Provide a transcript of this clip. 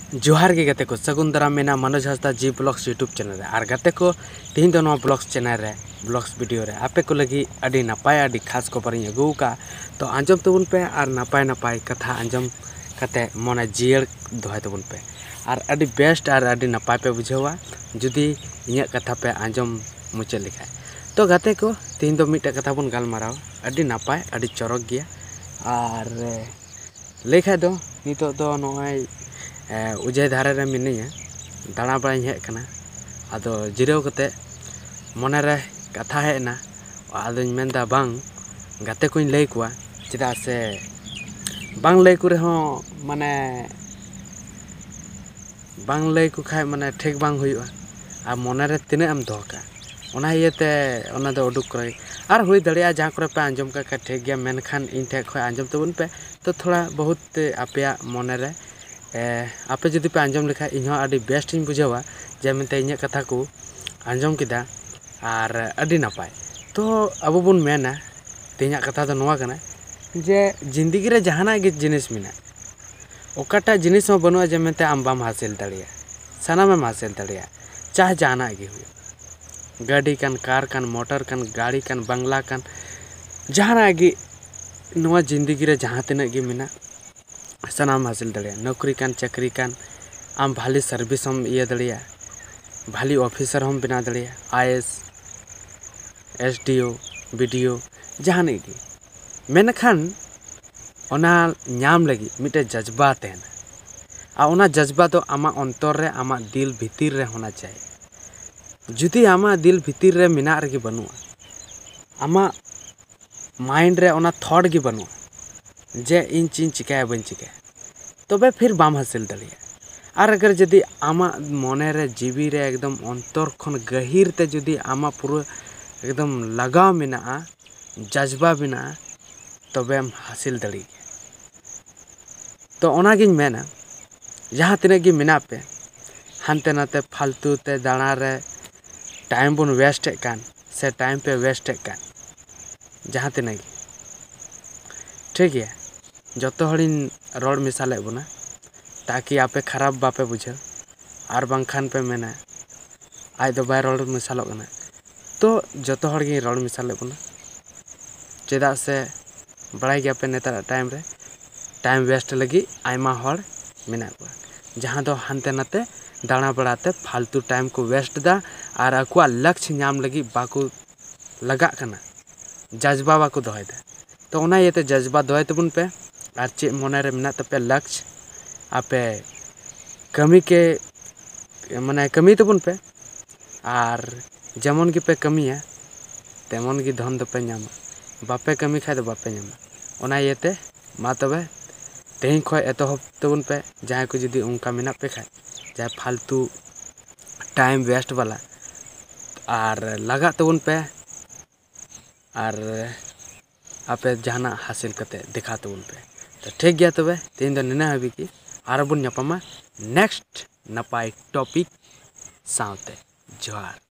जोहार के गाते को सगुन दाराम मेना मनोज हांसदा जी ब्लॉग्स यूट्यूब चैनल और गाते को तीन दो ब्लॉग्स चैनल रे ब्लॉग्स वीडियो रे आपे को लगी अड़ी नपाय अड़ी खास खबर अगू का तो आंजम तबन पे और नपाय नपाय कथा आंजम कते मने जियर दोहाय तबन पे और अड़ी बेस्ट और अड़ी नपाय पे बुझेवा जुदी इया कथा पे आंजम मुचे लिखा तो गाते को तीन दो मिटे कथा बन गालमाराव अड़ी नपाय अड़ी चरक गया और लेखा दो नितो दो नय उजय धारे रे मिनिया दाणा बड़ाई हेकना आदो जिराव कते मने रे कथा हेना आदों मेनदा बांग गाते को लई कुआ चेदा से बांग लई को रेहो माने बांग लई को खाय माने ठीक बांग हुआ आ मने रे तिने एम दोका ओना इयते ओना दो उडुक करे और हुई दड़िया जहाँ करे पे आंजम का ठीक गया मेनखान इन ठे खय आंजम तबन पे तो थोड़ा बहुत आपया मने रे आपे जुदी पे आंजम लिखा इन अड़ी बेस्ट इन बुझावा जे मेनते इन कथा को आंजम किदा और अड़ी नपाय तो अब बन मेना तेना कथा दो नोआ कना जे जिंदगी रे जहाना गे जिनिस मिना ओकाटा जिनिस में बनुआ जे मेनते आम बाम हासिल दड़िया सानाम हासिल दड़िया चाहे जहाना गे हुई गाड़ी कान कार कान मोटर कान गाड़ी कान बंगला कान जहाना गे नोआ जिंदगी रे जहाँ तिना गे मिना सानाम हासिल दड़िया नौकरी कान चाकरी कान आम भाली सर्विस हम इया दड़िया भाली ऑफिसर हम बना दड़िया आईएएस एसडीओ बीडीओ जहाने गे मेनखान ओना नाम लगी मिटे जज्बा तेना आ ओना जज्बा तो आमा अंतर रे आमा दिल भीतर रे होना चाहिए जुदी आमा दिल भीतर रे मिना रे बनुआ आमा माइंड रे ओना थॉट गे बनुआ जे इन चीन चिकाया बन चिकाया तबे फिर बाम हासिल दड़िया और अगर जदि आमा मने रे जीवी रे एकदम अंतर खन गहिर ते जदि आमा पूरा एकदम लगाव मेना जज्बा मेना तबे हम हासिल दड़ी तो ओना गिन मेना जहाँ तिना गे मेना पे हानते नाते फालतू ते दाणा रे टाइम बन वेस्ट कान से टाइम पे वेस्ट कान जहाँ तिना गे ठीक है जतो हड़िन रोड मिसाले बना ताकि आपे खराब बापे बुझे और बांखान पे मेना आज दो बाय रोड मिसालो कना तो जतो हड़ गे रोड मिसाले बना चेदा से बड़ाई गया पे नेतार टाइम रे टाइम वेस्ट लगी आयमा हड़ मेना को जहाँ दो हानते नाते दाणा बड़ाते फालतू टाइम को वेस्ट दा और अकुआ लक्ष्य नाम लगी बाकू लगा कना जज्बा बाकू दोहय दा तो ओना इयते जज्बा दोहय तबन पे और चे मने रे मेना तपे लक्ष्य आपे कमी के माने कमी तबन पे और जेमन गे पे कमिया तेमन गे धन दपे नामा बापे कमी खाय दो बापे नामा ओना इयते मा तबे तेहिं खय एतहब तबन पे जहाँ को जुदी उनका मेना पे खाय जहाँ फालतू टाइम वेस्ट वाला और लगा तबन पे और आपे जहाना हासिल करते दिखा तबन पे तो ठीक गया तबे तीन दिन निना हबी की और बन नेक्स्ट नपाय टॉपिक साउते जोहार।